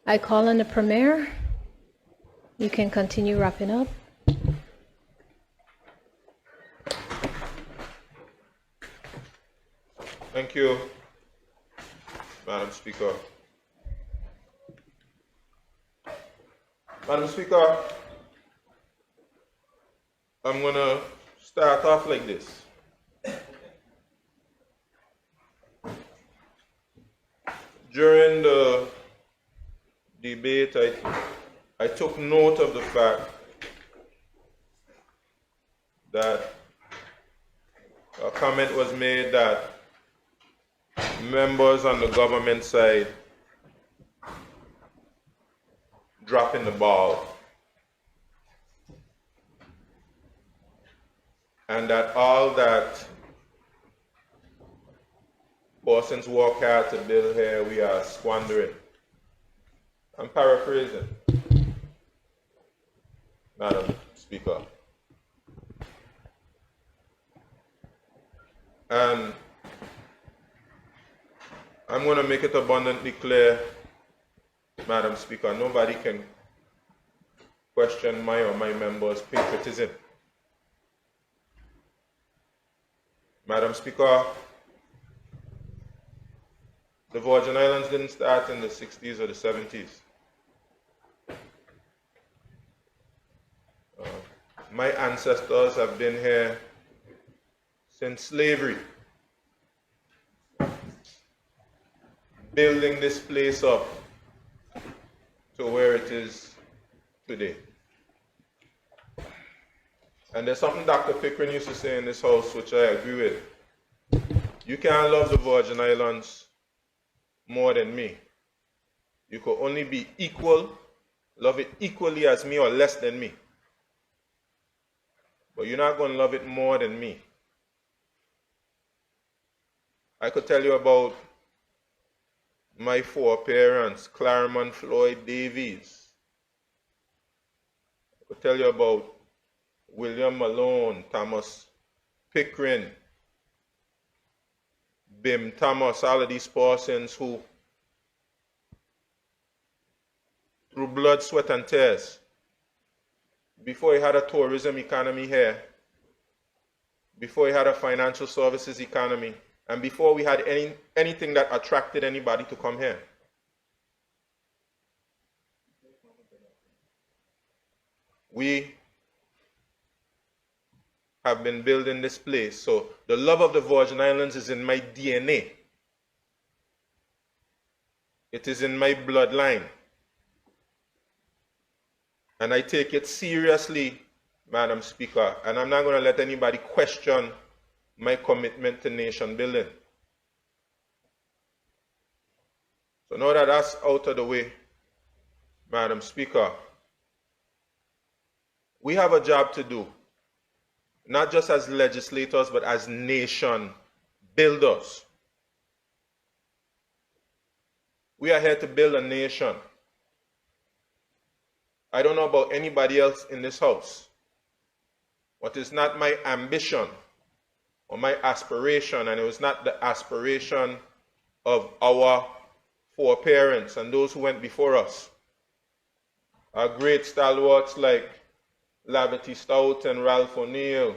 I call on the Premier. You can continue wrapping up. Thank you, Madam Speaker. Madam Speaker, I'm going to start off like this. During the debate, I took note of the fact that a comment was made that members on the government side dropping the ball, and that all that persons work hard to build here, we are squandering. I'm paraphrasing, Madam Speaker. And I'm going to make it abundantly clear, Madam Speaker, nobody can question my or my members' patriotism. Madam Speaker, the Virgin Islands didn't start in the 60s or the 70s. My ancestors have been here since slavery, building this place up to where it is today. And there's something Dr. Pickering used to say in this house, which I agree with. You can't love the Virgin Islands more than me. You could only be equal, love it equally as me or less than me. But you're not going to love it more than me. I could tell you about my foreparents, Claremont Floyd Davies. I could tell you about William Malone, Thomas Pickering, Bim Thomas, all of these persons who, through blood, sweat, and tears, before he had a tourism economy here, before he had a financial services economy, and before we had anything that attracted anybody to come here. We have been building this place. So the love of the Virgin Islands is in my DNA. It is in my bloodline. And I take it seriously, Madam Speaker, and I'm not going to let anybody question my commitment to nation building. So now that that's out of the way, Madam Speaker, we have a job to do, not just as legislators, but as nation builders. We are here to build a nation. I don't know about anybody else in this house, but it's not my ambition or my aspiration, and it was not the aspiration of our foreparents and those who went before us. Our great stalwarts like Lavity Stout and Ralph O'Neill,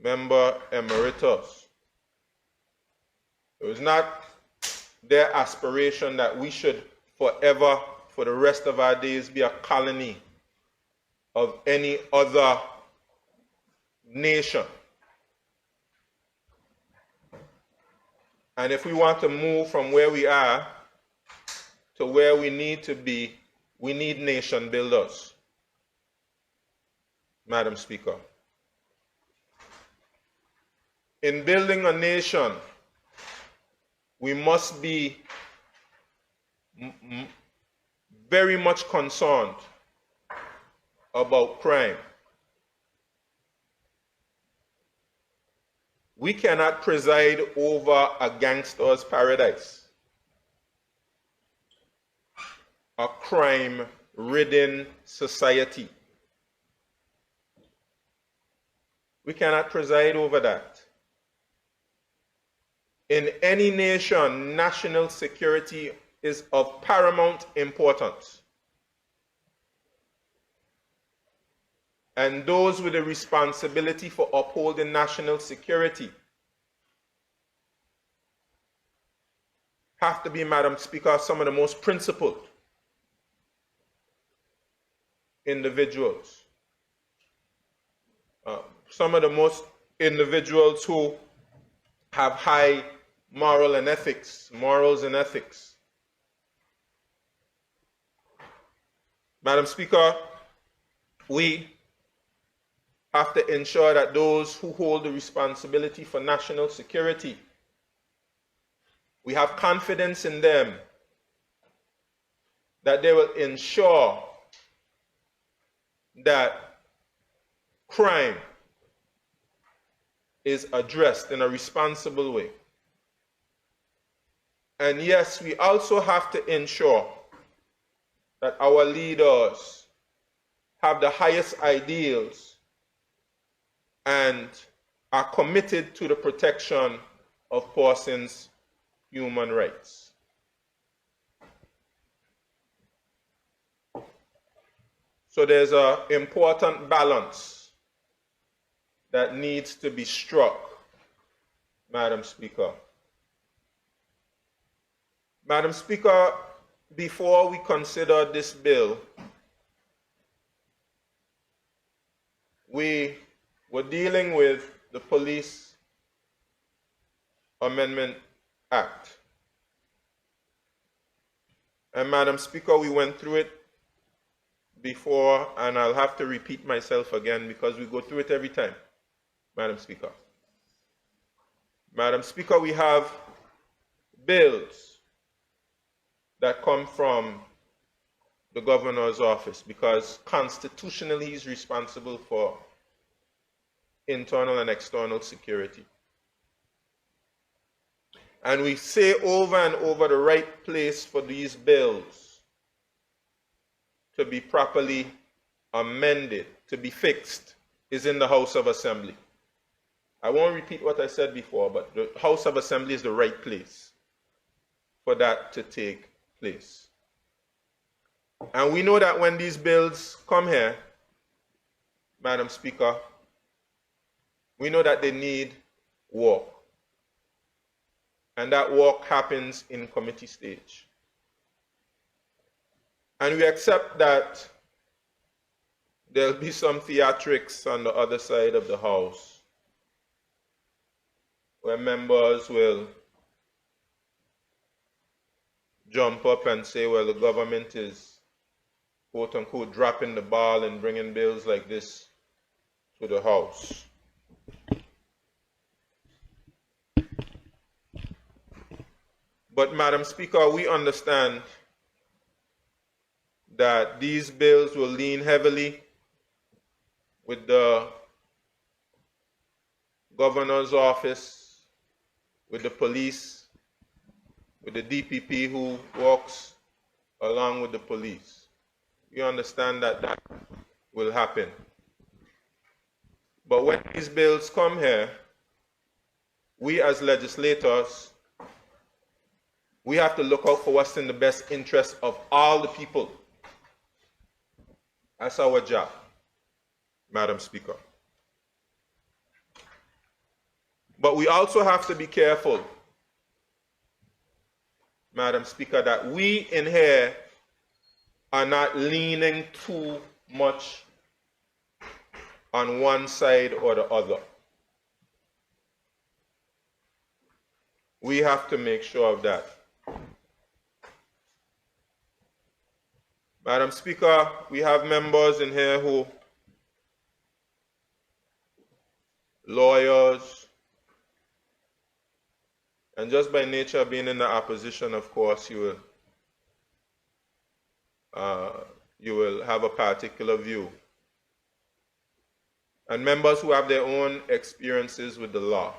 member emeritus. It was not their aspiration that we should forever, for the rest of our days, be a colony of any other nation. And if we want to move from where we are to where we need to be, we need nation builders, Madam Speaker. In building a nation, we must be very much concerned about crime. We cannot preside over a gangster's paradise, a crime-ridden society. We cannot preside over that. In any nation, national security is of paramount importance. And those with the responsibility for upholding national security have to be, Madam Speaker, some of the most principled individuals. Some of the most individuals who have high morals and ethics. Madam Speaker, we have to ensure that those who hold the responsibility for national security, we have confidence in them that they will ensure that crime is addressed in a responsible way. And yes, we also have to ensure that our leaders have the highest ideals and are committed to the protection of persons' human rights. So there's an important balance that needs to be struck, Madam Speaker. Madam Speaker, before we consider this bill, we were dealing with the Police Amendment Act. And Madam Speaker, we went through it before, and I'll have to repeat myself again because we go through it every time, Madam Speaker. Madam Speaker, we have bills that come from the governor's office because constitutionally he's responsible for internal and external security. And we say over and over the right place for these bills to be properly amended, to be fixed, is in the House of Assembly. I won't repeat what I said before, but the House of Assembly is the right place for that to take place. And we know that when these bills come here, Madam Speaker, we know that they need work. And that work happens in committee stage. And we accept that there'll be some theatrics on the other side of the House where members will jump up and say, well, the government is, quote unquote, dropping the ball and bringing bills like this to the House. But, Madam Speaker, we understand that these bills will lean heavily with the governor's office, with the police, with the DPP who works along with the police. We understand that that will happen. But when these bills come here, we as legislators, we have to look out for what's in the best interest of all the people. That's our job, Madam Speaker. But we also have to be careful, Madam Speaker, that we in here are not leaning too much on one side or the other. We have to make sure of that. Madam Speaker, we have members in here who, lawyers, and just by nature being in the opposition, of course, you will have a particular view. And members who have their own experiences with the law.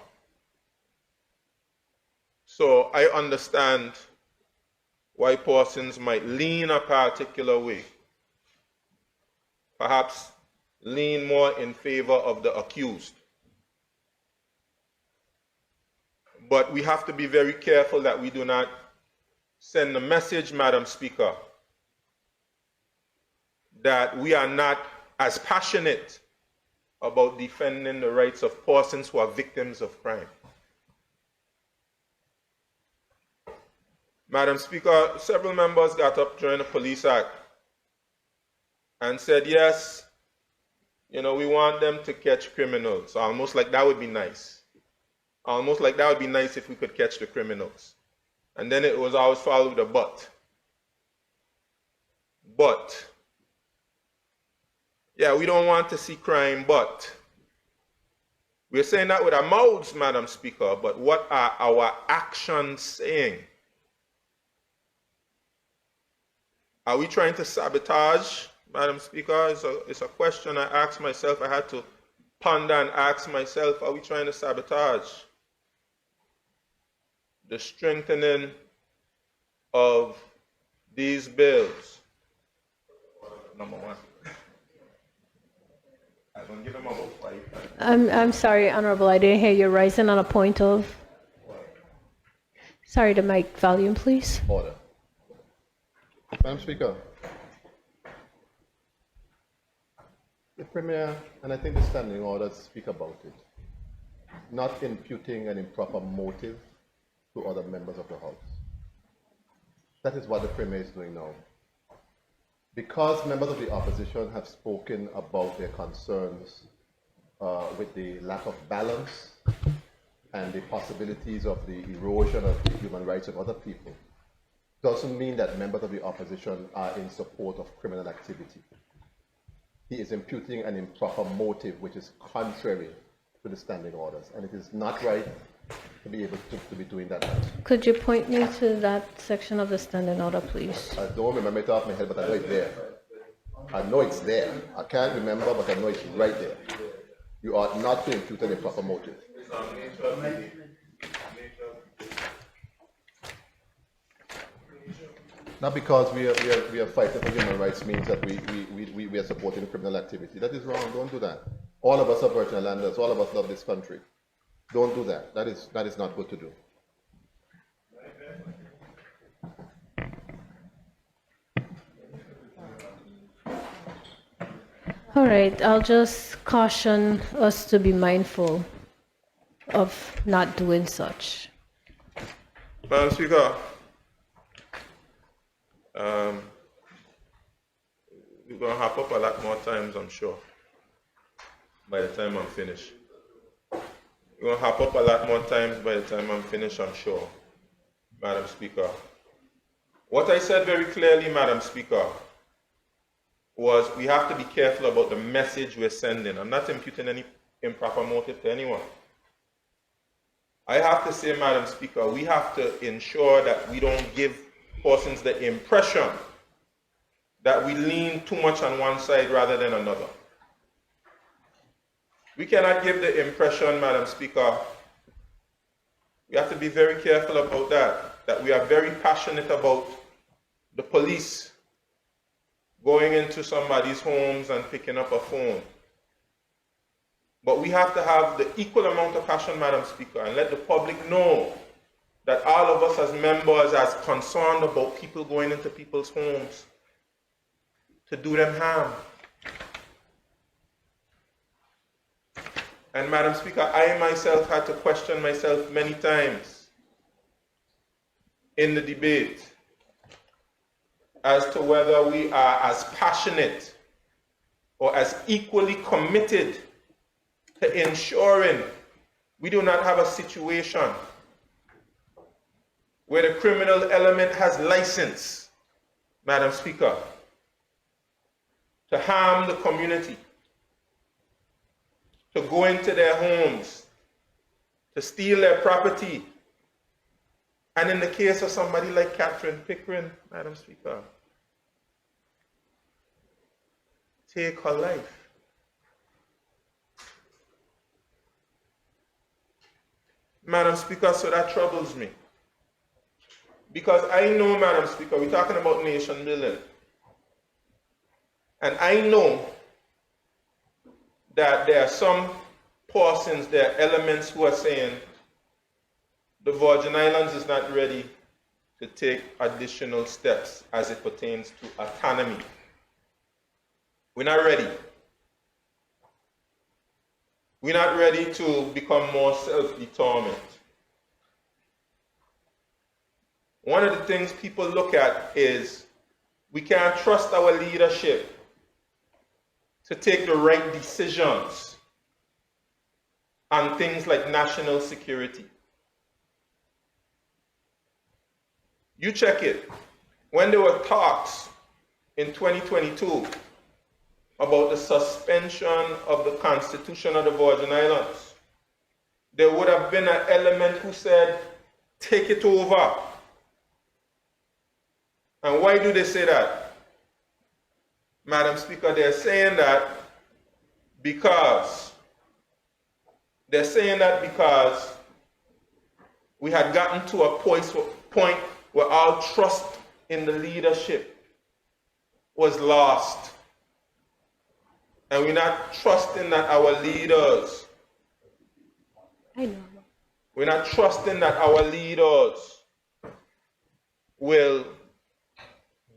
So I understand why persons might lean a particular way, perhaps lean more in favor of the accused. But we have to be very careful that we do not send a message, Madam Speaker, that we are not as passionate about defending the rights of persons who are victims of crime. Madam Speaker, several members got up during the Police Act and said, yes, we want them to catch criminals. Almost like that would be nice. Almost like that would be nice if we could catch the criminals. And then it was always followed with a but. But. Yeah, we don't want to see crime, but. We're saying that with our mouths, Madam Speaker, but what are our actions saying? Are we trying to sabotage, Madam Speaker? It's a question I asked myself. I had to ponder and ask myself, are we trying to sabotage the strengthening of these bills? Number one. I'm going to give them about 5. I'm sorry, Honourable, I didn't hear you rising on a point of. Sorry, the mic volume, please. Order. Madam Speaker, the Premier, and I think the standing orders speak about it, not imputing an improper motive to other members of the House. That is what the Premier is doing now. Because members of the opposition have spoken about their concerns with the lack of balance and the possibilities of the erosion of the human rights of other people, doesn't mean that members of the opposition are in support of criminal activity. He is imputing an improper motive which is contrary to the standing orders, and it is not right to be able to be doing that. Could you point me to that section of the standing order, please? I don't remember it off my head, but I know it's there. I know it's there. I can't remember, but I know it's right there. You ought not to impute an improper motive. Not because we are fighting for human rights means that we are supporting criminal activity. That is wrong. Don't do that. All of us are Virgin Islanders. All of us love this country. Don't do that. That is not good to do. All right, I'll just caution us to be mindful of not doing such. Madam Speaker, we're going to hop up a lot more times, I'm sure, by the time I'm finished. We're going to hop up a lot more times by the time I'm finished, I'm sure, Madam Speaker. What I said very clearly, Madam Speaker, was we have to be careful about the message we're sending. I'm not imputing any improper motive to anyone. I have to say, Madam Speaker, we have to ensure that we don't give persons the impression that we lean too much on one side rather than another. We cannot give the impression, Madam Speaker, we have to be very careful about that we are very passionate about the police going into somebody's homes and picking up a phone. But we have to have the equal amount of passion, Madam Speaker, and let the public know that all of us as members are concerned about people going into people's homes to do them harm. And Madam Speaker, I myself had to question myself many times in the debate as to whether we are as passionate or as equally committed to ensuring we do not have a situation where the criminal element has license, Madam Speaker, to harm the community, to go into their homes, to steal their property. And in the case of somebody like Catherine Pickering, Madam Speaker, take her life. Madam Speaker, so that troubles me. Because I know, Madam Speaker, we're talking about nation building. And I know that there are some persons, there are elements who are saying the Virgin Islands is not ready to take additional steps as it pertains to autonomy. We're not ready. We're not ready to become more self-determined. One of the things people look at is we can't trust our leadership to take the right decisions on things like national security. You check it. When there were talks in 2022 about the suspension of the Constitution of the Virgin Islands, there would have been an element who said, take it over. And why do they say that? Madam Speaker, they're saying that because we had gotten to a point where our trust in the leadership was lost. And we're not trusting that our leaders, we're not trusting that our leaders will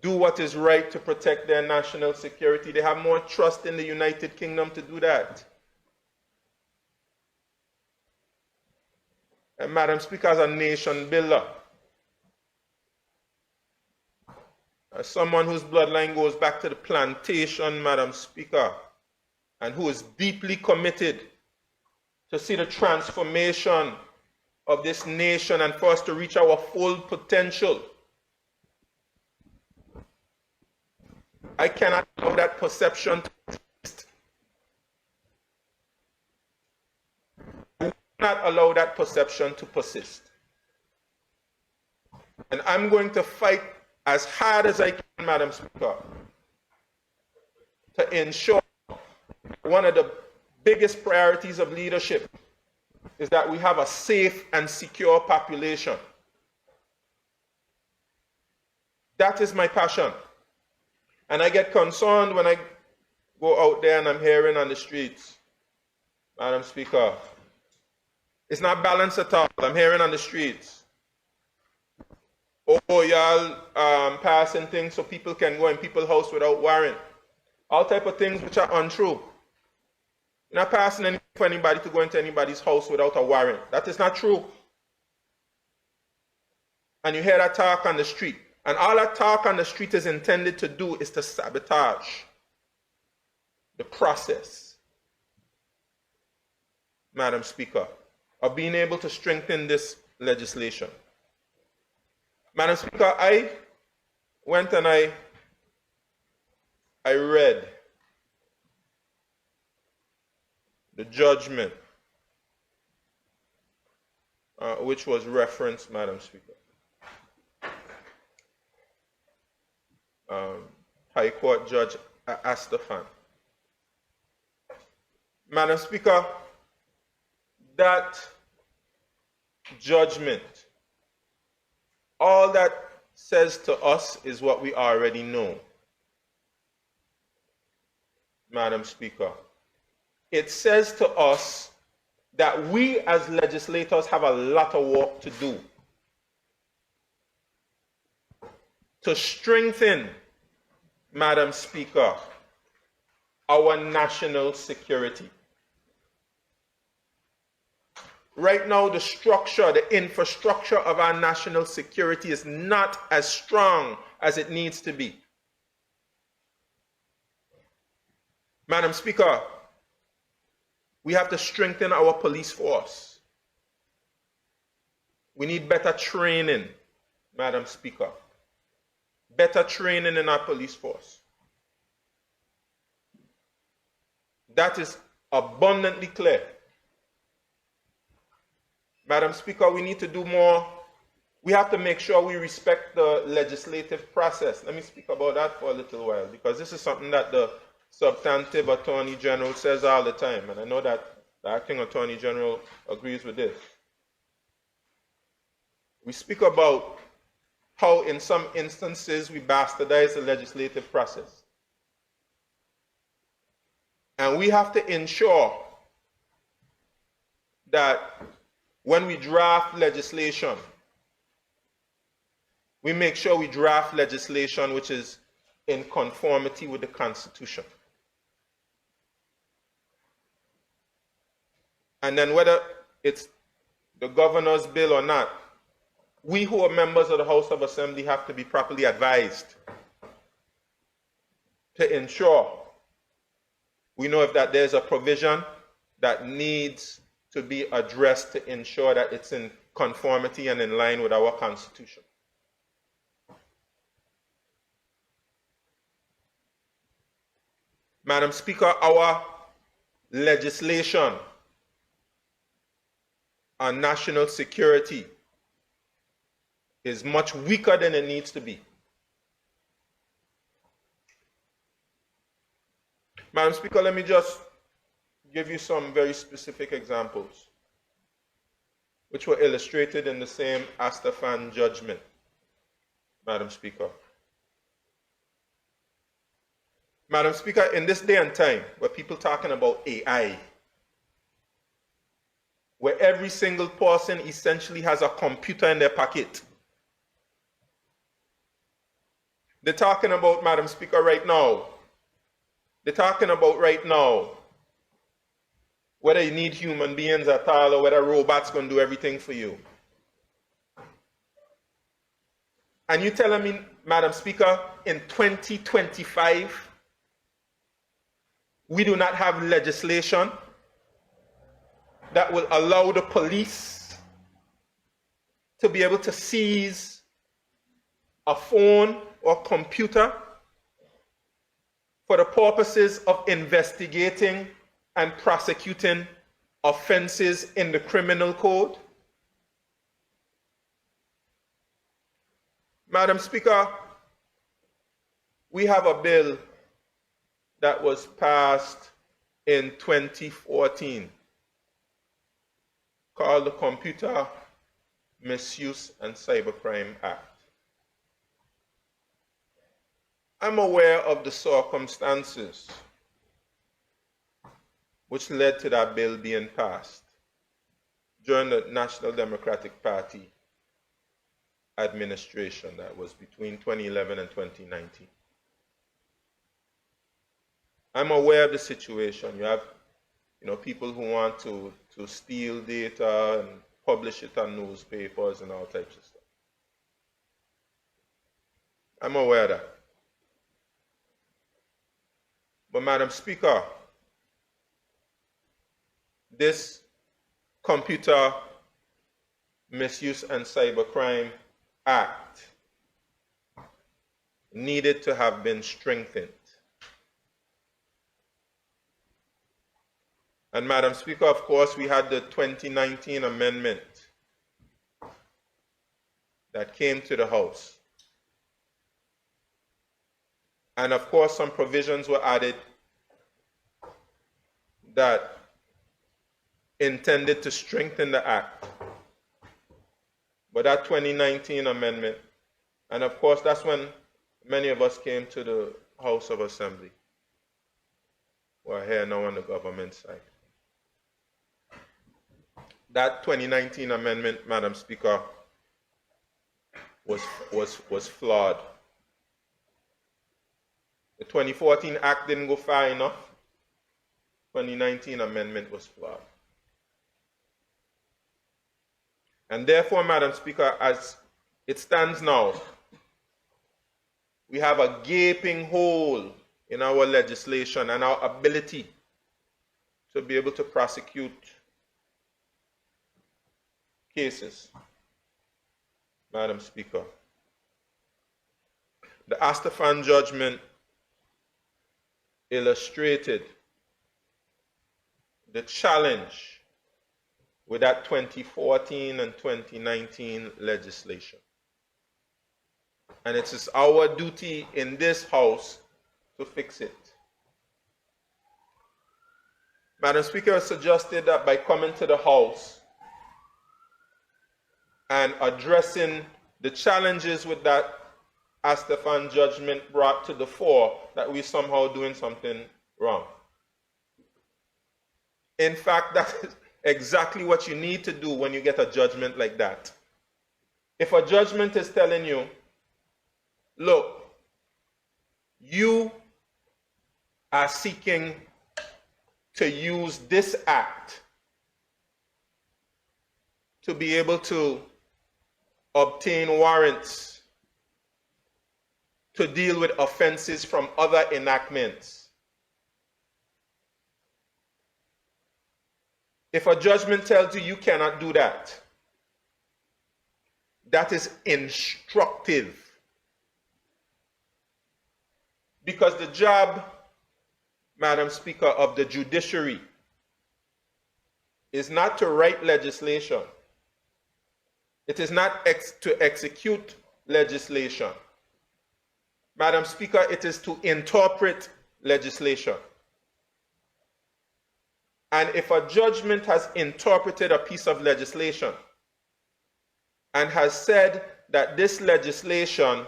do what is right to protect their national security. They have more trust in the United Kingdom to do that. And Madam Speaker, as a nation builder, as someone whose bloodline goes back to the plantation, Madam Speaker, and who is deeply committed to see the transformation of this nation and for us to reach our full potential, I cannot allow that perception to exist. I will not allow that perception to persist. And I'm going to fight as hard as I can, Madam Speaker, to ensure one of the biggest priorities of leadership is that we have a safe and secure population. That is my passion. And I get concerned when I go out there and I'm hearing on the streets, Madam Speaker, it's not balanced at all. I'm hearing on the streets, oh, y'all passing things so people can go in people's house without warrant. All type of things which are untrue. You're not passing anything for anybody to go into anybody's house without a warrant. That is not true. And you hear that talk on the street. And all that talk on the street is intended to do is to sabotage the process, Madam Speaker, of being able to strengthen this legislation. Madam Speaker, I went and I read the judgment which was referenced, Madam Speaker. High Court Judge Astafan. Madam Speaker, that judgment, all that says to us is what we already know. Madam Speaker, it says to us that we as legislators have a lot of work to do to strengthen, Madam Speaker, our national security. Right now, the structure, the infrastructure of our national security is not as strong as it needs to be. Madam Speaker, we have to strengthen our police force. We need better training, Madam Speaker. Better training in our police force. That is abundantly clear. Madam Speaker, we need to do more. We have to make sure we respect the legislative process. Let me speak about that for a little while, because this is something that the substantive Attorney General says all the time, and I know that the Acting Attorney General agrees with this. We speak about how in some instances we bastardize the legislative process. And we have to ensure that when we draft legislation, We make sure we draft legislation which is in conformity with the Constitution. And then whether it's the governor's bill or not, we who are members of the House of Assembly have to be properly advised to ensure we know if that there's a provision that needs to be addressed to ensure that it's in conformity and in line with our Constitution. Madam Speaker, our legislation on national security is much weaker than it needs to be. Madam Speaker, let me just give you some very specific examples which were illustrated in the same Astafan judgment, Madam Speaker. Madam Speaker, in this day and time where people are talking about AI, where every single person essentially has a computer in their pocket, they're talking about, Madam Speaker, right now, whether you need human beings at all or whether robots can do everything for you. And you telling me, Madam Speaker, in 2025, we do not have legislation that will allow the police to be able to seize a phone or computer for the purposes of investigating and prosecuting offenses in the criminal code? Madam Speaker, we have a bill that was passed in 2014 called the Computer Misuse and Cybercrime Act. I'm aware of the circumstances which led to that bill being passed during the National Democratic Party administration that was between 2011 and 2019. I'm aware of the situation. You have people who want to steal data and publish it on newspapers and all types of stuff. I'm aware of that. But Madam Speaker, this Computer Misuse and Cybercrime Act needed to have been strengthened. And Madam Speaker, of course, we had the 2019 amendment that came to the House. And of course, some provisions were added that intended to strengthen the Act. But that 2019 amendment, and of course, that's when many of us came to the House of Assembly. We're here now on the government side. That 2019 amendment, Madam Speaker, was flawed. The 2014 Act didn't go far enough. 2019 amendment was flawed. And therefore, Madam Speaker, as it stands now, we have a gaping hole in our legislation and our ability to be able to prosecute cases. Madam Speaker, the Astafan judgment illustrated the challenge with that 2014 and 2019 legislation. And it is our duty in this House to fix it. Madam Speaker has suggested that by coming to the House and addressing the challenges with that Astafan judgment brought to the fore, that we're somehow doing something wrong. In fact, that is exactly what you need to do when you get a judgment like that. If a judgment is telling you look, you are seeking to use this act to be able to obtain warrants to deal with offenses from other enactments. If a judgment tells you you cannot do that, that is instructive. Because the job, Madam Speaker, of the judiciary is not to write legislation. It is not to execute legislation. Madam Speaker, it is to interpret legislation. And if a judgment has interpreted a piece of legislation and has said that this legislation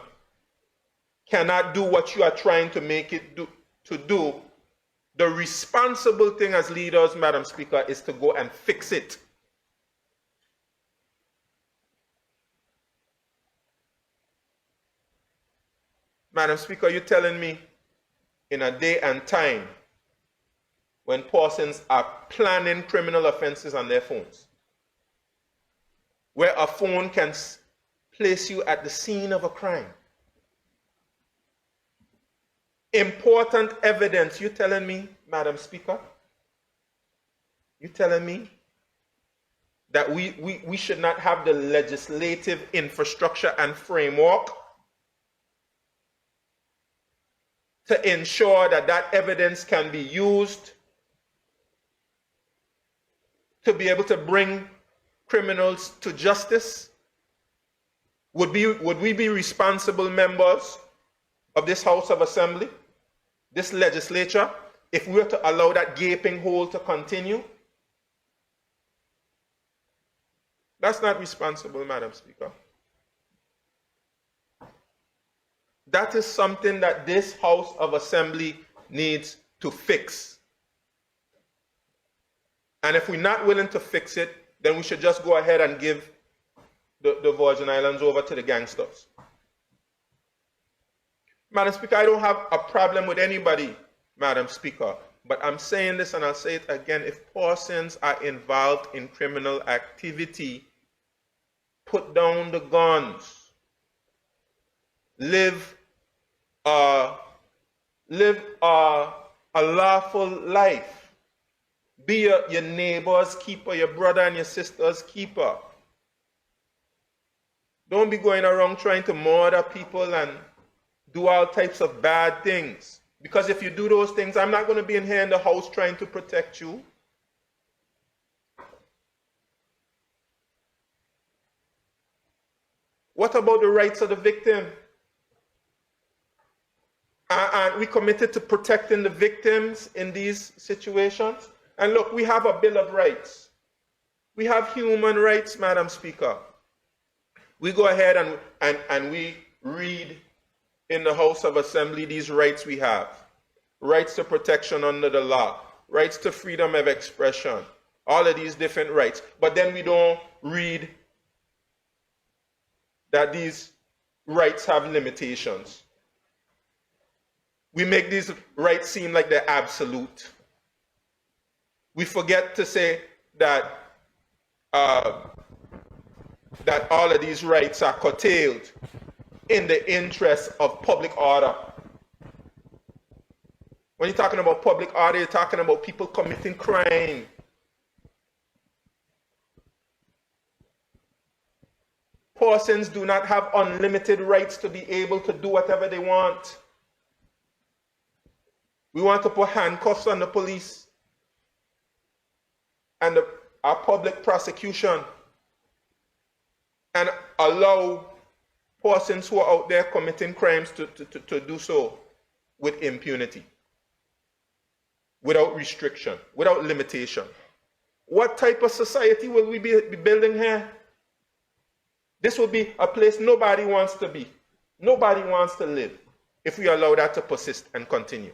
cannot do what you are trying to make it do, the responsible thing as leaders, Madam Speaker, is to go and fix it. Madam Speaker, you're telling me in a day and time when persons are planning criminal offenses on their phones, where a phone can place you at the scene of a crime. Important evidence, you're telling me, Madam Speaker, you're telling me that we should not have the legislative infrastructure and framework to ensure that that evidence can be used to be able to bring criminals to justice? Would we be responsible members of this House of Assembly, this legislature, if we were to allow that gaping hole to continue? That's not responsible, Madam Speaker. That is something that this House of Assembly needs to fix. And if we're not willing to fix it, then we should just go ahead and give the Virgin Islands over to the gangsters. Madam Speaker, I don't have a problem with anybody, Madam Speaker, but I'm saying this and I'll say it again. If persons are involved in criminal activity, put down the guns. Live a lawful life. Be your neighbor's keeper, your brother and your sister's keeper. Don't be going around trying to murder people and do all types of bad things. Because if you do those things, I'm not going to be in here in the house trying to protect you. What about the rights of the victim? Aren't we committed to protecting the victims in these situations? And look, we have a Bill of Rights. We have human rights, Madam Speaker. We go ahead and we read in the House of Assembly these rights we have. Rights to protection under the law, rights to freedom of expression, all of these different rights. But then we don't read that these rights have limitations. We make these rights seem like they're absolute. We forget to say that that all of these rights are curtailed in the interest of public order. When you're talking about public order, you're talking about people committing crime. Persons do not have unlimited rights to be able to do whatever they want. We want to put handcuffs on the police and our public prosecution and allow persons who are out there committing crimes to do so with impunity, without restriction, without limitation. What type of society will we be building here? This will be a place nobody wants to be. Nobody wants to live if we allow that to persist and continue.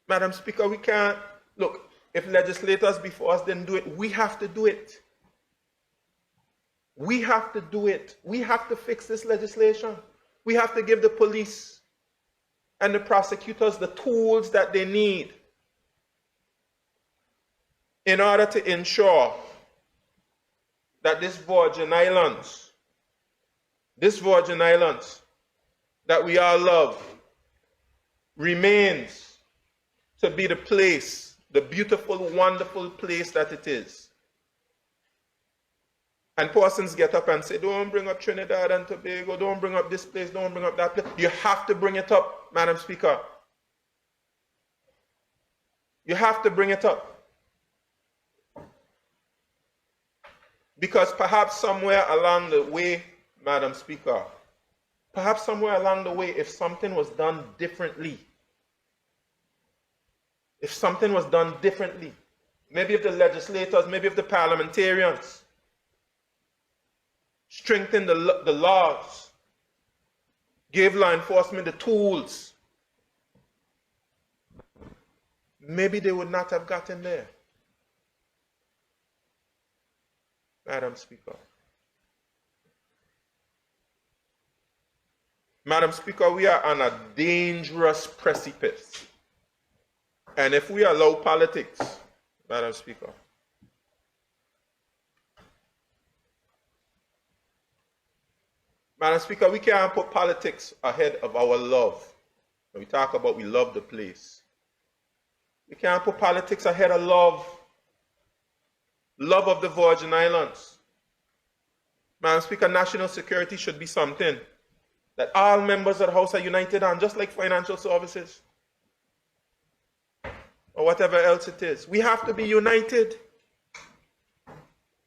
Madam Speaker, we can't, look, if legislators before us didn't do it, we have to do it. We have to do it. We have to fix this legislation. We have to give the police and the prosecutors the tools that they need in order to ensure that this Virgin Islands that we all love, remains to be the place, the beautiful, wonderful place that it is. And persons get up and say, don't bring up Trinidad and Tobago, don't bring up this place, don't bring up that place. You have to bring it up, Madam Speaker. You have to bring it up. Because perhaps somewhere along the way, Madam Speaker, perhaps somewhere along the way, if something was done differently, maybe if the legislators, maybe if the parliamentarians strengthened the laws, gave law enforcement the tools, maybe they would not have gotten there. Madam Speaker. Madam Speaker, we are on a dangerous precipice. And if we allow politics, Madam Speaker, we can't put politics ahead of our love. When we talk about we love the place. We can't put politics ahead of love. Love of the Virgin Islands. Madam Speaker, national security should be something that all members of the House are united on, just like financial services or whatever else it is. We have to be united.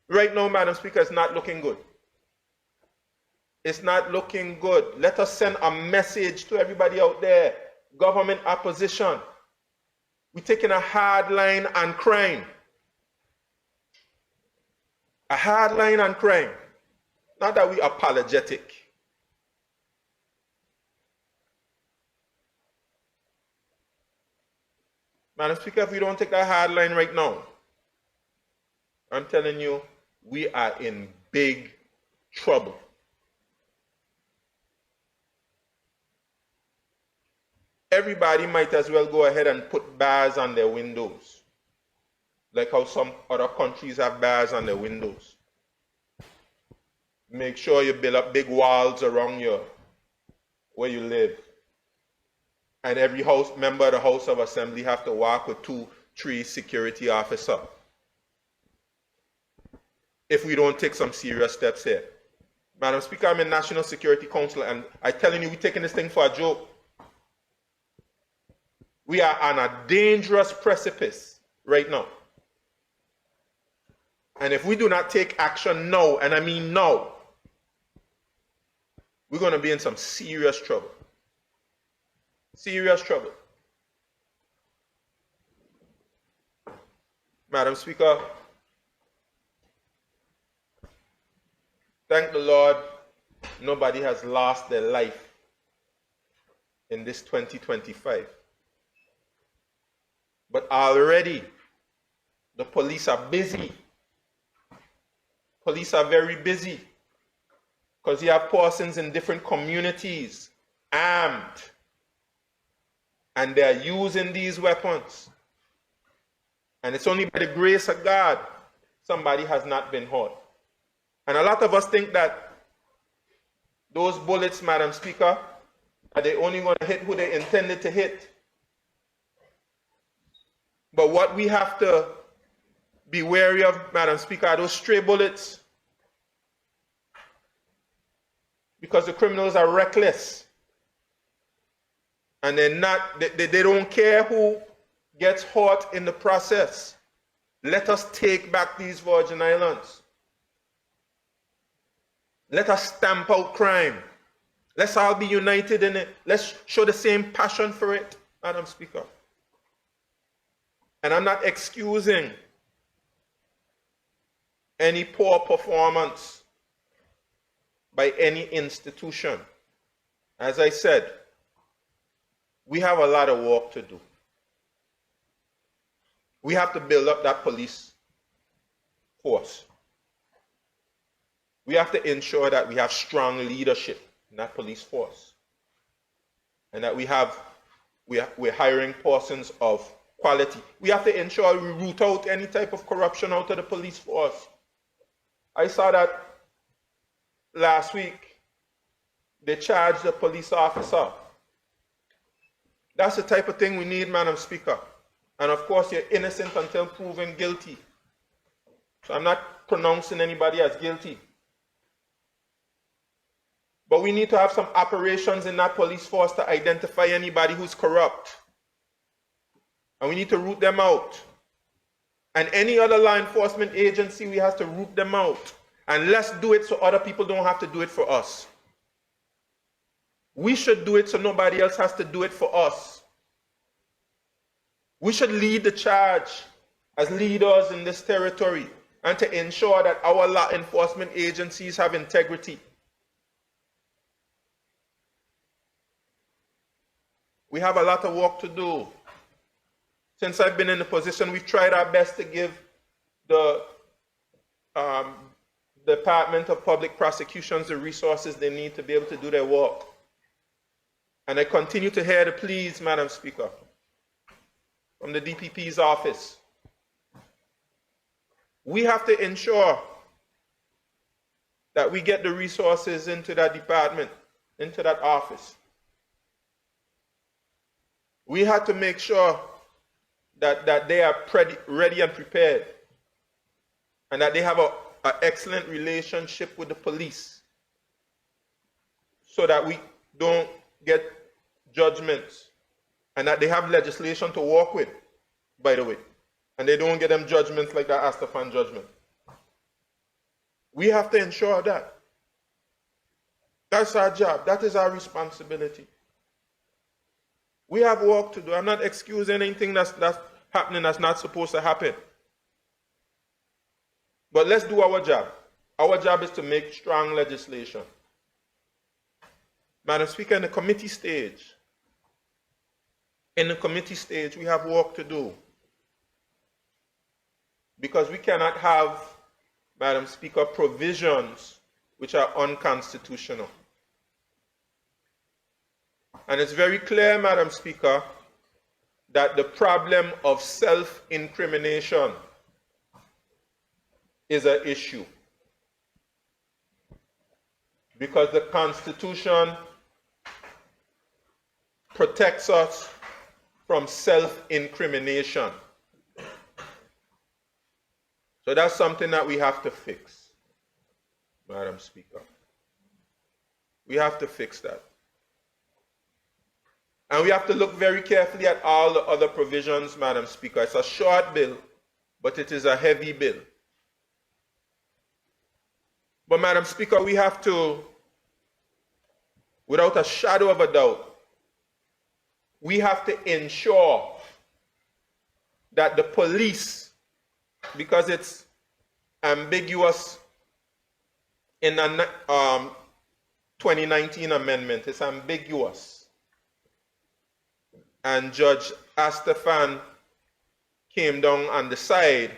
Right now, Madam Speaker, it's not looking good. It's not looking good. Let us send a message to everybody out there, government opposition. We're taking a hard line on crime. A hard line on crime. Not that we are apologetic. Madam Speaker, if we don't take that hard line right now, I'm telling you, we are in big trouble. Everybody might as well go ahead and put bars on their windows, like how some other countries have bars on their windows. Make sure you build up big walls around you where you live. And every member of the House of Assembly have to walk with 2-3 security officers. If we don't take some serious steps here. Madam Speaker, I'm in National Security Council, and I'm telling you, we're taking this thing for a joke. We are on a dangerous precipice right now. And if we do not take action now, and I mean now, we're going to be in some serious trouble. Serious trouble. Madam Speaker, thank the Lord, nobody has lost their life in this 2025. But already, the police are busy. Police are very busy because you have persons in different communities armed, and they are using these weapons. And it's only by the grace of God somebody has not been hurt. And a lot of us think that those bullets, Madam Speaker, are they only going to hit who they intended to hit. But what we have to be wary of, Madam Speaker, are those stray bullets. Because the criminals are reckless. And they don't care who gets hurt in the process. Let us take back these Virgin Islands. Let us stamp out crime. Let's all be united in it. Let's show the same passion for it, Madam Speaker. And I'm not excusing any poor performance by any institution. As I said, we have a lot of work to do. We have to build up that police force. We have to ensure that we have strong leadership in that police force, and that we're hiring persons of quality. We have to ensure we root out any type of corruption out of the police force. I saw that last week. They charged a police officer. That's the type of thing we need, Madam Speaker. And of course, you're innocent until proven guilty. So I'm not pronouncing anybody as guilty. But we need to have some operations in that police force to identify anybody who's corrupt. And we need to root them out. And any other law enforcement agency, we have to root them out. And let's do it so other people don't have to do it for us. We should do it so nobody else has to do it for us. We should lead the charge as leaders in this territory and to ensure that our law enforcement agencies have integrity. We have a lot of work to do. Since I've been in the position, we've tried our best to give the Department of Public Prosecutions the resources they need to be able to do their work. And I continue to hear the pleas, Madam Speaker, from the DPP's office. We have to ensure that we get the resources into that department, into that office. We have to make sure that they are ready and prepared, and that they have an excellent relationship with the police, so that we don't get judgments, and that they have legislation to work with, by the way, and they don't get them judgments like that Astafan judgment. We have to ensure that. That's our job. That is our responsibility. We have work to do. I'm not excusing anything that's happening that's not supposed to happen. But let's do our job. Our job is to make strong legislation. Madam Speaker, in the committee stage, we have work to do. Because we cannot have, Madam Speaker, provisions which are unconstitutional. And it's very clear, Madam Speaker, that the problem of self-incrimination is an issue. Because the Constitution protects us from self-incrimination. So that's something that we have to fix, Madam Speaker. We have to fix that. And we have to look very carefully at all the other provisions, Madam Speaker. It's a short bill, but it is a heavy bill. But Madam Speaker, we have to, without a shadow of a doubt, we have to ensure that the police, because it's ambiguous in the 2019 amendment, it's ambiguous. And Judge Astafan came down on the side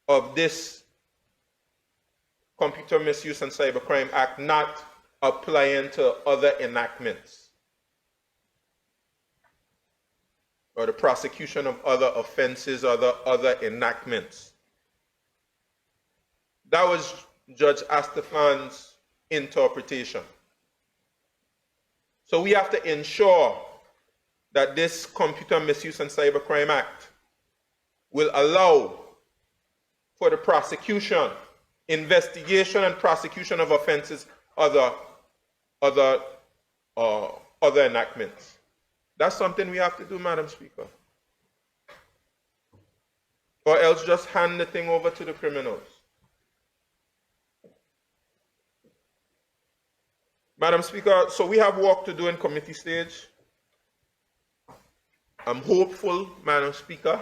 of this Computer Misuse and Cybercrime Act not applying to other enactments or the prosecution of other offenses or the other enactments. That was Judge Astafan's interpretation. So we have to ensure that this Computer Misuse and Cybercrime Act will allow for the prosecution, investigation and prosecution of offenses, other enactments. That's something we have to do, Madam Speaker. Or else just hand the thing over to the criminals. Madam Speaker, so we have work to do in committee stage. I'm hopeful, Madam Speaker,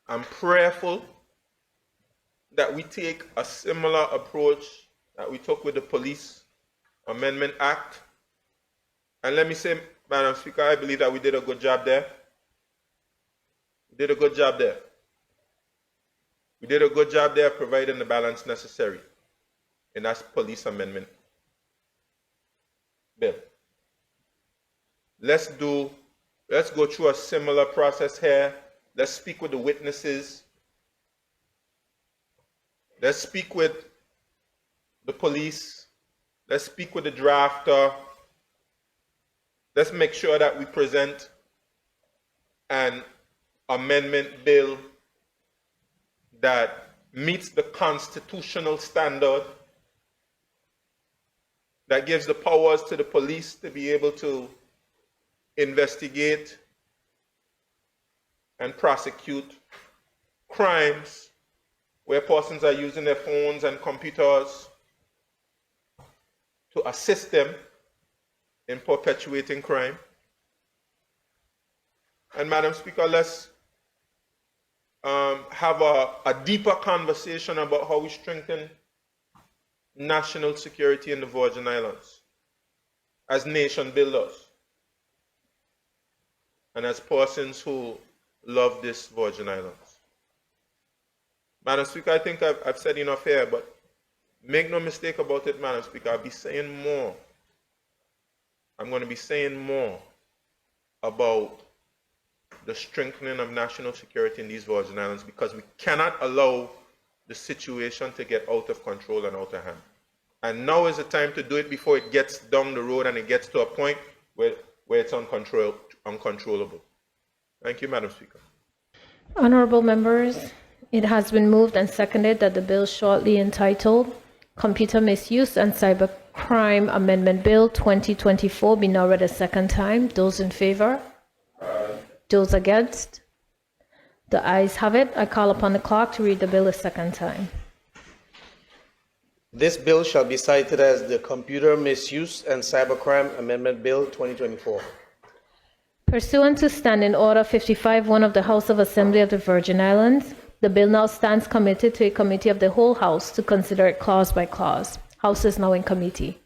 I'm prayerful that we take a similar approach that we took with the Police Amendment Act. And let me say, Madam Speaker, I believe that we did a good job there. We did a good job there. We did a good job there providing the balance necessary. in that police amendment bill. Let's go through a similar process here. Let's speak with the witnesses. Let's speak with the police. Let's speak with the drafter. Let's make sure that we present an amendment bill that meets the constitutional standard, that gives the powers to the police to be able to investigate and prosecute crimes where persons are using their phones and computers to assist them in perpetuating crime. And Madam Speaker, let's have a deeper conversation about how we strengthen national security in the Virgin Islands as nation builders and as persons who love this Virgin Islands. Madam Speaker, I think I've said enough here, but make no mistake about it, Madam Speaker, I'll be saying more. I'm going to be saying more about the strengthening of national security in these Virgin Islands, because we cannot allow the situation to get out of control and out of hand. And now is the time to do it before it gets down the road and it gets to a point where it's uncontrollable. Thank you, Madam Speaker. Honourable members, it has been moved and seconded that the bill shortly entitled Computer Misuse and Cybercrime Amendment Bill 2024 be now read a second time. Those in favor? Those against? The ayes have it. I call upon the clerk to read the bill a second time. This bill shall be cited as the Computer Misuse and Cybercrime Amendment Bill 2024. Pursuant to Standing Order 55-1 of the House of Assembly of the Virgin Islands, the bill now stands committed to a committee of the whole House to consider it clause by clause. House is now in committee.